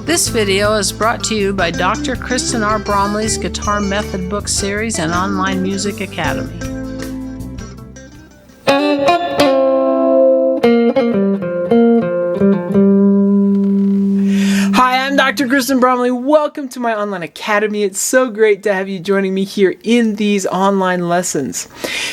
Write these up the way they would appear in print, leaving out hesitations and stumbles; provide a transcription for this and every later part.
This video is brought to you by Dr. Kristen R. Bromley's Guitar Method Book Series and Online Music Academy. Hi, I'm Dr. Kristen Bromley. Welcome to my online academy. It's so great to have you joining me here in these online lessons.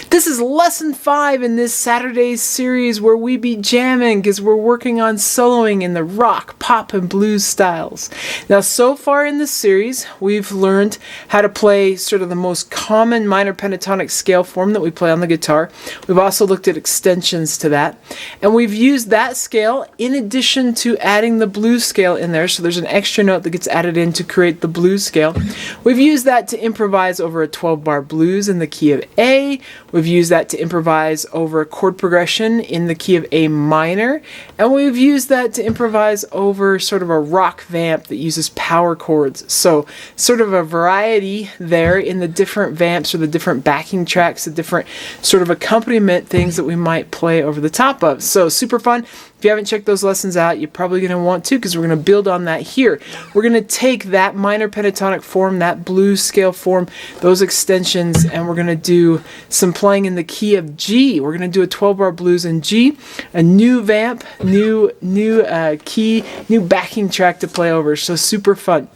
This is lesson 5 in this Saturday's series where we be jamming because we're working on soloing in the rock, pop, and blues styles. Now, so far in this series, we've learned how to play sort of the most common minor pentatonic scale form that we play on the guitar. We've also looked at extensions to that, and we've used that scale in addition to adding the blues scale in there. So there's an extra note that gets added in to create the blues scale. We've used that to improvise over a 12-bar blues in the key of A. We've used that to improvise over a chord progression in the key of A minor. And we've used that to improvise over sort of a rock vamp that uses power chords. So sort of a variety there in the different vamps or the different backing tracks, the different sort of accompaniment things that we might play over the top of. So super fun. If you haven't checked those lessons out, you're probably going to want to because we're going to build on that here. We're going to take that minor pentatonic form, that blues scale form, those extensions, and we're going to do some playing in the key of G. We're going to do a 12-bar blues in G, a new vamp, new key, new backing track to play over. So super fun.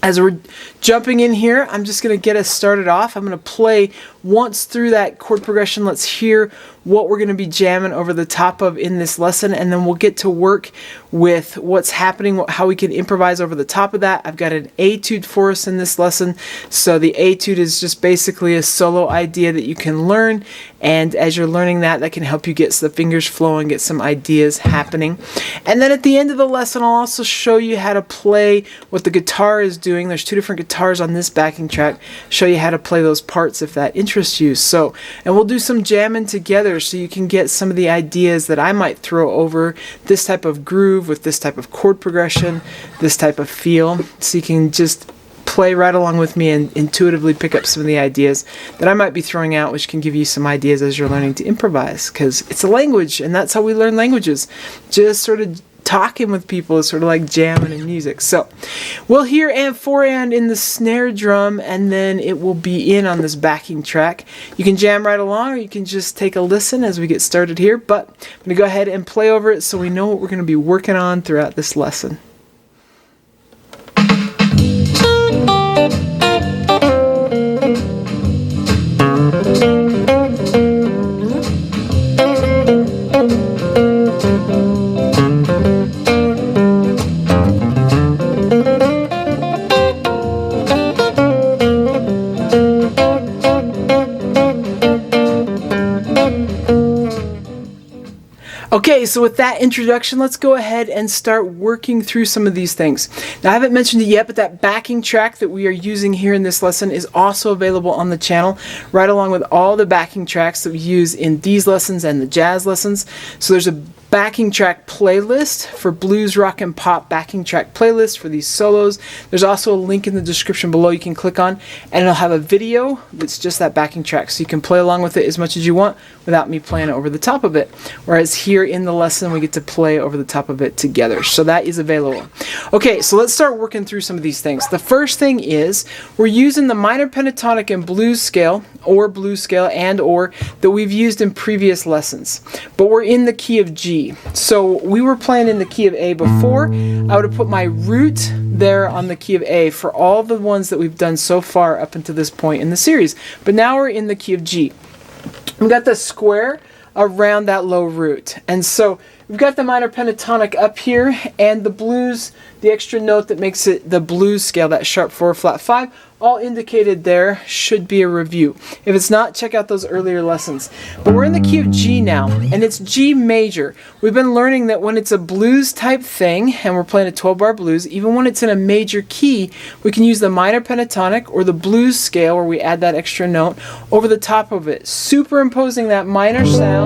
As we're jumping in here, I'm just going to get us started off. I'm going to play once through that chord progression. Let's hear what we're going to be jamming over the top of in this lesson, and then we'll get to work with what's happening, how we can improvise over the top of that. I've got an etude for us in this lesson. So the etude is just basically a solo idea that you can learn, and as you're learning that, that can help you get the fingers flowing, get some ideas happening. And then at the end of the lesson, I'll also show you how to play what the guitar is doing. There's 2 different guitars on this backing track. Show you how to play those parts if that interests you. So, and we'll do some jamming together so you can get some of the ideas that I might throw over this type of groove with this type of chord progression, this type of feel, so you can just play right along with me and intuitively pick up some of the ideas that I might be throwing out, which can give you some ideas as you're learning to improvise, because it's a language, and that's how we learn languages. Just sort of talking with people is sort of like jamming in music. So we'll hear and 4-and in the snare drum, and then it will be in on this backing track. You can jam right along, or you can just take a listen as we get started here, but I'm going to go ahead and play over it so we know what we're going to be working on throughout this lesson. Okay, so with that introduction, let's go ahead and start working through some of these things. Now, I haven't mentioned it yet, but that backing track that we are using here in this lesson is also available on the channel, right along with all the backing tracks that we use in these lessons and the jazz lessons. So there's a backing track playlist for blues, rock, and pop backing track playlist for these solos. There's also a link in the description below you can click on, and it'll have a video that's just that backing track, so you can play along with it as much as you want without me playing over the top of it. Whereas here in the lesson, we get to play over the top of it together. So that is available. Okay, so let's start working through some of these things. The first thing is we're using the minor pentatonic and blues scale, or blues scale and or that we've used in previous lessons, but we're in the key of G. So we were playing in the key of A before. I would have put my root there on the key of A for all the ones that we've done so far up until this point in the series. But now we're in the key of G. We've got the square around that low root. And so we've got the minor pentatonic up here, and the blues, the extra note that makes it the blues scale, that sharp 4 flat 5, all indicated there should be a review. If it's not, check out those earlier lessons. But we're in the key of G now, and it's G major. We've been learning that when it's a blues type thing, and we're playing a 12-bar blues, even when it's in a major key, we can use the minor pentatonic or the blues scale where we add that extra note over the top of it, superimposing that minor sound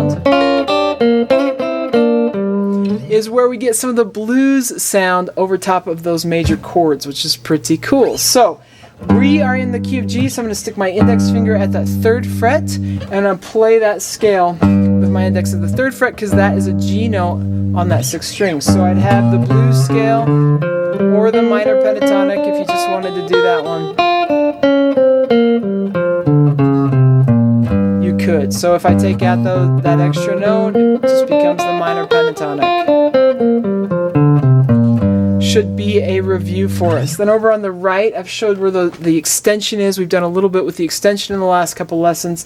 is where we get some of the blues sound over top of those major chords, which is pretty cool. So we are in the key of G, so I'm going to stick my index finger at that 3rd fret, and I'm going to play that scale with my index at the 3rd fret, because that is a G note on that 6th string. So I'd have the blues scale or the minor pentatonic if you just wanted to do that one. You could. So if I take out that extra note, it just becomes the minor pentatonic. Should be a review for us. Then over on the right, I've showed where the extension is. We've done a little bit with the extension in the last couple lessons.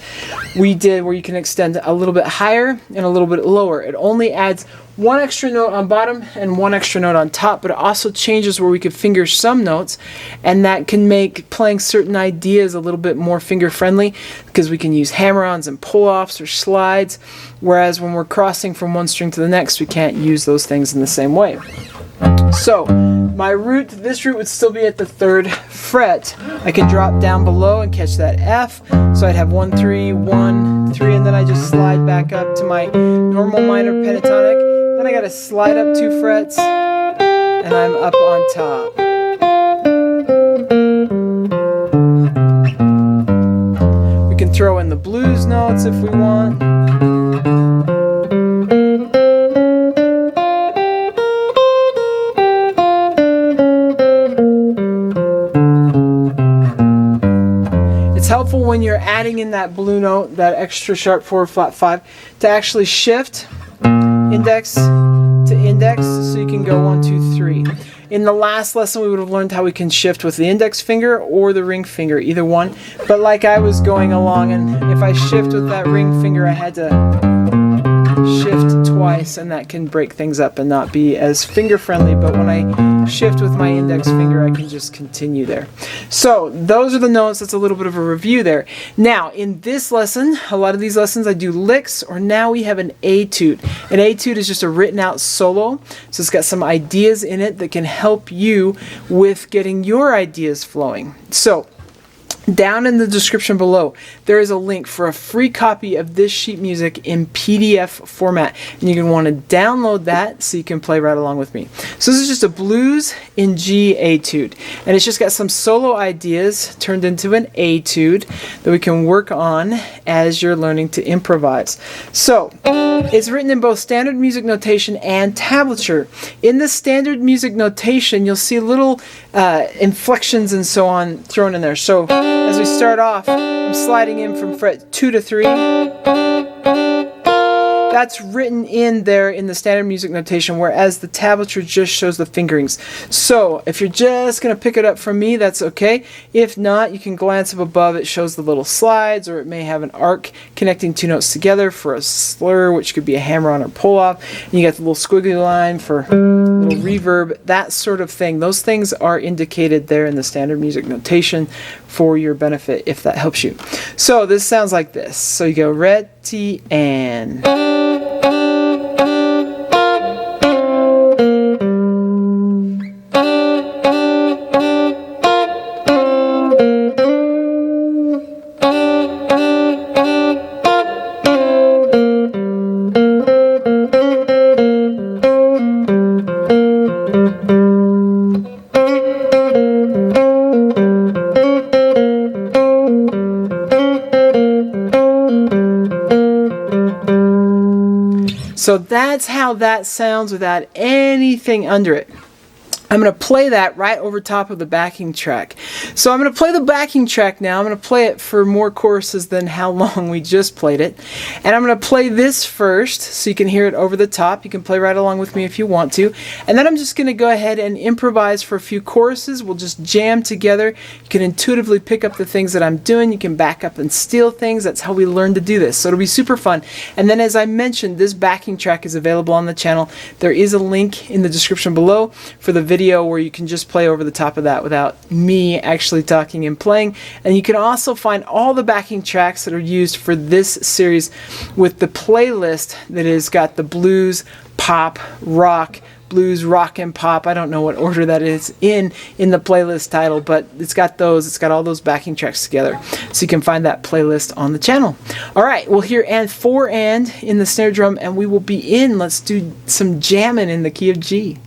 We did where you can extend a little bit higher and a little bit lower. It only adds one extra note on bottom and one extra note on top, but it also changes where we could finger some notes, and that can make playing certain ideas a little bit more finger friendly because we can use hammer-ons and pull-offs or slides, whereas when we're crossing from one string to the next, we can't use those things in the same way. So my root, this root would still be at the 3rd fret. I can drop down below and catch that F. So I'd have 1, 3, 1, 3, and then I just slide back up to my normal minor pentatonic. Then I gotta slide up 2 frets, and I'm up on top. We can throw in the blues notes if we want. Helpful when you're adding in that blue note, that extra sharp 4 flat 5, to actually shift index to index so you can go 1, 2, 3. In the last lesson we would have learned how we can shift with the index finger or the ring finger, either one. But like I was going along, and if I shift with that ring finger, I had to shift twice, and that can break things up and not be as finger friendly. But when I shift with my index finger, I can just continue there. So those are the notes. That's a little bit of a review there. Now in this lesson, a lot of these lessons I do licks, or now we have an etude. An etude is just a written out solo, so it's got some ideas in it that can help you with getting your ideas flowing. So down in the description below, there is a link for a free copy of this sheet music in PDF format, and you're going to want to download that so you can play right along with me. So this is just a blues in G Etude, and it's just got some solo ideas turned into an etude that we can work on as you're learning to improvise. So it's written in both standard music notation and tablature. In the standard music notation, you'll see little inflections and so on thrown in there. So as we start off, I'm sliding in from fret 2 to 3. That's written in there in the standard music notation, whereas the tablature just shows the fingerings. So if you're just going to pick it up from me, that's okay. If not, you can glance up above. It shows the little slides, or it may have an arc connecting 2 notes together for a slur, which could be a hammer-on or pull-off. And you got the little squiggly line for a little reverb, that sort of thing. Those things are indicated there in the standard music notation for your benefit, if that helps you. So this sounds like this. So you go ready and... So that's how that sounds without anything under it. I'm going to play that right over top of the backing track. So I'm going to play the backing track now. I'm going to play it for more choruses than how long we just played it. And I'm going to play this first so you can hear it over the top. You can play right along with me if you want to. And then I'm just going to go ahead and improvise for a few choruses. We'll just jam together. You can intuitively pick up the things that I'm doing. You can back up and steal things. That's how we learn to do this. So it'll be super fun. And then as I mentioned, this backing track is available on the channel. There is a link in the description below for the video where you can just play over the top of that without me actually talking and playing. And you can also find all the backing tracks that are used for this series with the playlist that has got the blues, pop, rock, blues, rock, and pop. I don't know what order that is in the playlist title, but it's got those. It's got all those backing tracks together. So you can find that playlist on the channel. All right, we'll hear and 4 and in the snare drum, and we will be in. Let's do some jamming in the key of G.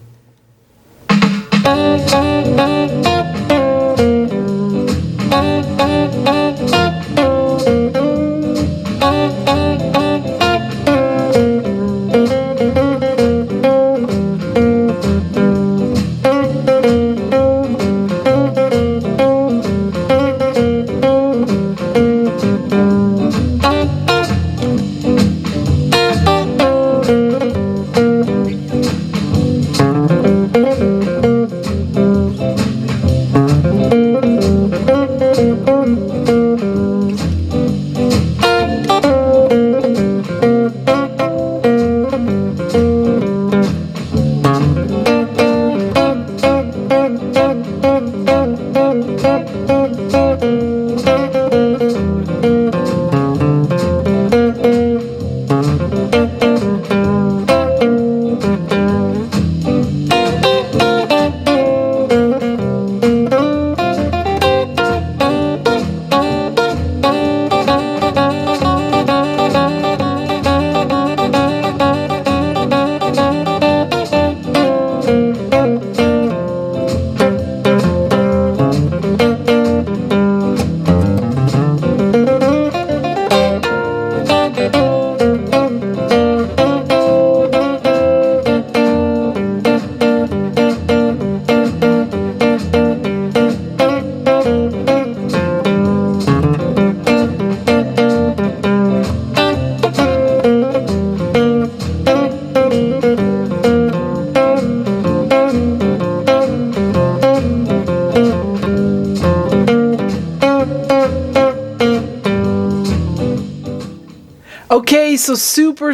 Okay, so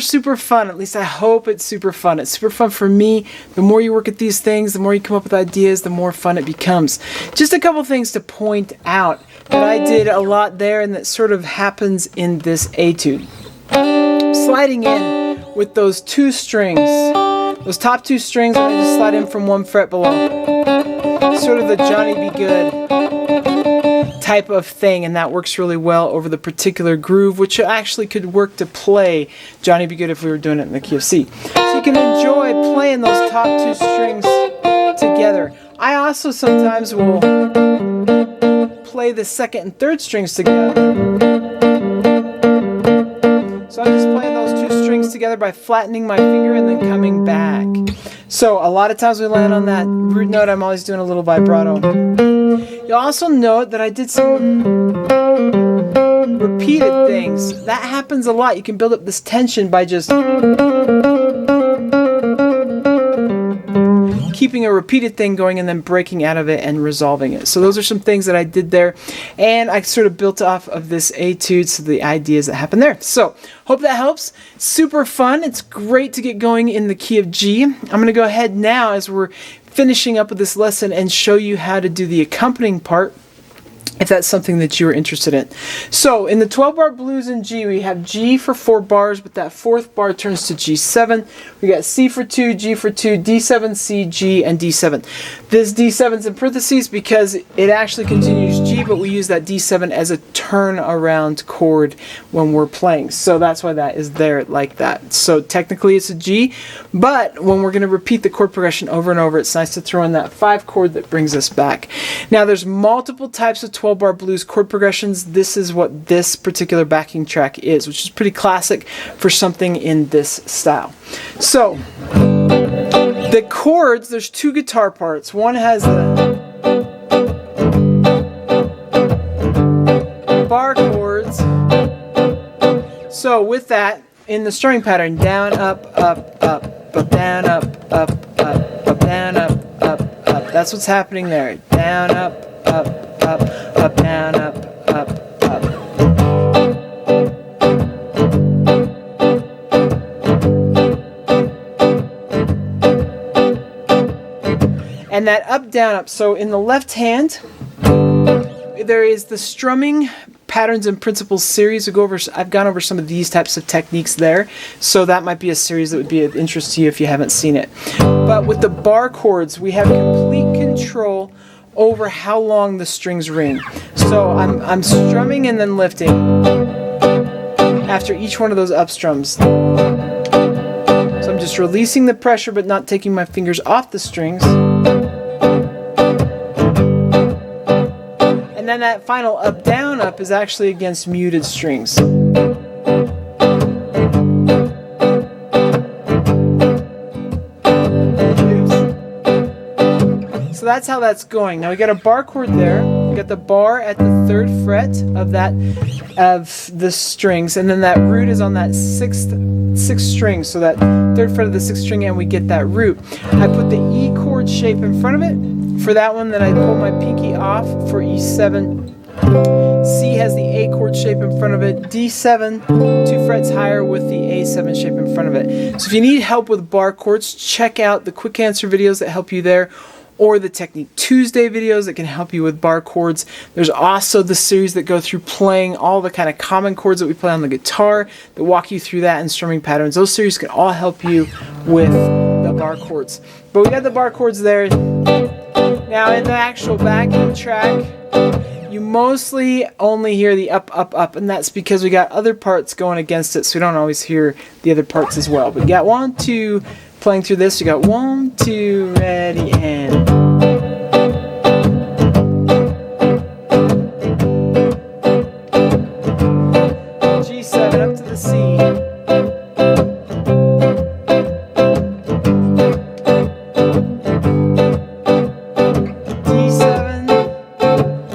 super fun. At least I hope it's super fun. It's super fun for me. The more you work at these things, the more you come up with ideas, the more fun it becomes. Just a couple things to point out that I did a lot there and that sort of happens in this etude. Sliding in with those two strings. Those top two strings, I just slide in from 1 fret below. Sort of the Johnny Be Good type of thing, and that works really well over the particular groove, which actually could work to play Johnny Be Good if we were doing it in the key of C. So you can enjoy playing those top two strings together. I also sometimes will play the second and third strings together. So I'm just playing those two strings together by flattening my finger and then coming back. So a lot of times we land on that root note, I'm always doing a little vibrato. You'll also note that I did some repeated things. That happens a lot. You can build up this tension by just keeping a repeated thing going and then breaking out of it and resolving it. So those are some things that I did there, and I sort of built off of this etude, so the ideas that happen there. So hope that helps. Super fun. It's great to get going in the key of G. I'm going to go ahead now as we're finishing up with this lesson and show you how to do the accompanying part, if that's something that you are interested in. So in the 12-bar blues in G, we have G for 4 bars, but that 4th bar turns to G7. We got C for 2, G for 2, D7, C, G, and D7. This D7's in parentheses because it actually continues G, but we use that D7 as a turn-around chord when we're playing. So that's why that is there like that. So technically it's a G, but when we're going to repeat the chord progression over and over, it's nice to throw in that 5 chord that brings us back. Now there's multiple types of 12-bar blues chord progressions. This is what this particular backing track is, which is pretty classic for something in this style. So the chords, there's 2 guitar parts. One has the bar chords. So with that, in the strumming pattern, down, up, up, up, down, up, up, up, up, down, up, up, up. That's what's happening there. Down, up, up, up, down, up, up, up. And that up, down, up. So in the left hand, there is the strumming patterns and principles series. I've gone over some of these types of techniques there, so that might be a series that would be of interest to you if you haven't seen it. But with the bar chords, we have complete control over how long the strings ring. So I'm strumming and then lifting after each one of those up strums. So I'm just releasing the pressure but not taking my fingers off the strings. And then that final up, down, up is actually against muted strings. So that's how that's going. Now we got a bar chord there. We got the bar at the 3rd fret of the strings, and then that root is on that 6th string. So that 3rd fret of the 6th string, and we get that root. I put the E chord shape in front of it. For that one, then I pull my pinky off for E7. C has the A chord shape in front of it. D7, 2 frets higher with the A7 shape in front of it. So if you need help with bar chords, check out the quick answer videos that help you there, or the Technique Tuesday videos that can help you with bar chords. There's also the series that go through playing all the kind of common chords that we play on the guitar that walk you through that and strumming patterns. Those series can all help you with the bar chords. But we got the bar chords there. Now in the actual backing track, you mostly only hear the up, up, up, and that's because we got other parts going against it, so we don't always hear the other parts as well. But you got 1, 2, playing through this, you got 1, 2, ready, and G7 up to the C. D7,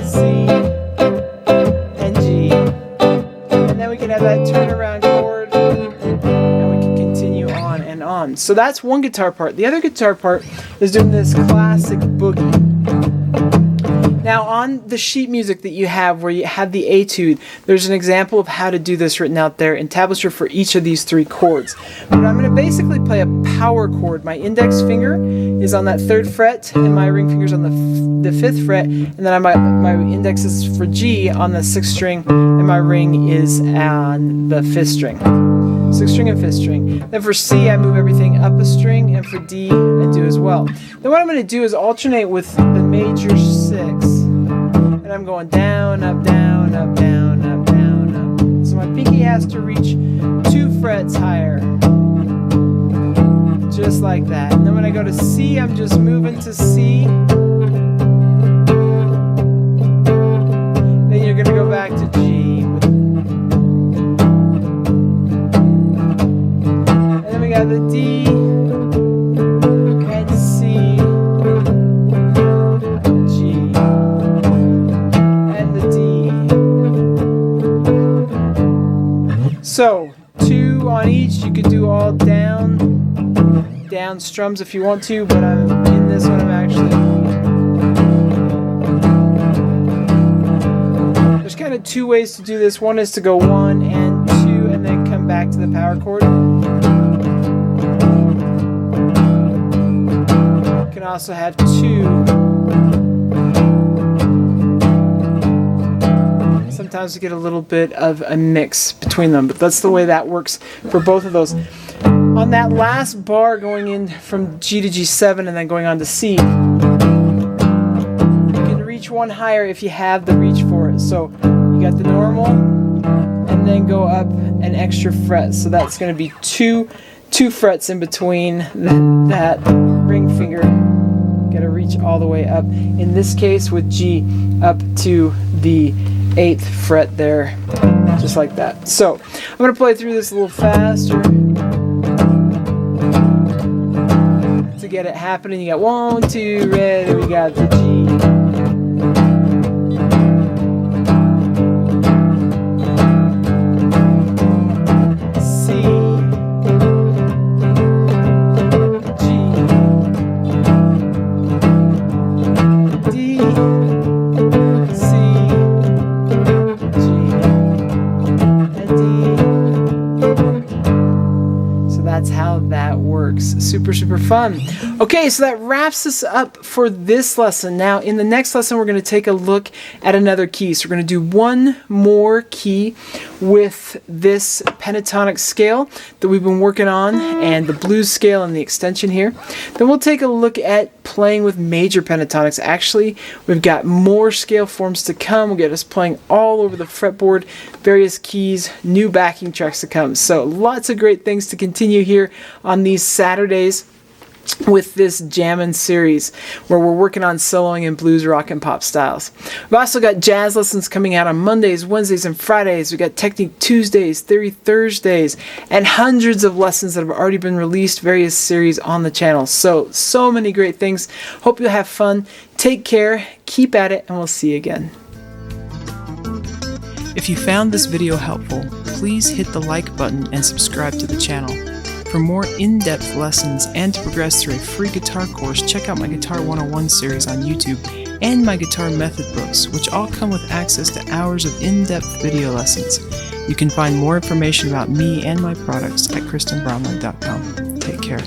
C, and G. And then we can have that turnaround chord, and we can continue on and on. So that's one guitar part. The other guitar part is doing this classic boogie. Now on the sheet music that you have where you have the etude, there's an example of how to do this written out there in tablature for each of these 3 chords. But I'm going to basically play a power chord. My index finger is on that 3rd fret and my ring finger's on the 5th fret, and then my index is for G on the 6th string and my ring is on the 5th string. 6th string and 5th string. Then for C, I move everything up a string, and for D, I do as well. Then what I'm going to do is alternate with the major 6. And I'm going down, up, down, up, down, up, down, up. So my pinky has to reach 2 frets higher. Just like that. And then when I go to C, I'm just moving to C. Then you're going to go back to G. The D and C, G, and the D. So 2 on each. You could do all down strums if you want to, but in this one there's kind of 2 ways to do this. One is to go 1 and 2 and then come back to the power chord. Also have 2. Sometimes you get a little bit of a mix between them, but that's the way that works for both of those. On that last bar going in from G to G7 and then going on to C, you can reach 1 higher if you have the reach for it. So you got the normal and then go up an extra fret. So that's going to be two frets in between that ring finger. Got to reach all the way up. In this case with G, up to the 8th fret there, just like that. So I'm going to play through this a little faster to get it happening. You got 1, 2, ready. We got the G. That's how that works. Super fun. Okay, so that wraps us up for this lesson. Now, in the next lesson, we're going to take a look at another key. So we're going to do one more key with this pentatonic scale that we've been working on, and the blues scale and the extension here. Then we'll take a look at playing with major pentatonics. Actually, we've got more scale forms to come. We'll get us playing all over the fretboard, various keys, new backing tracks to come. So lots of great things to continue here on these Saturdays with this jammin' series where we're working on soloing in blues, rock, and pop styles. We've also got jazz lessons coming out on Mondays, Wednesdays, and Fridays. We've got technique Tuesdays, theory Thursdays, and hundreds of lessons that have already been released, various series on the channel. So many great things. Hope you'll have fun. Take care, keep at it, and we'll see you again. If you found this video helpful, please hit the like button and subscribe to the channel. For more in-depth lessons and to progress through a free guitar course, check out my Guitar 101 series on YouTube and my guitar method books, which all come with access to hours of in-depth video lessons. You can find more information about me and my products at KristenBromley.com. Take care.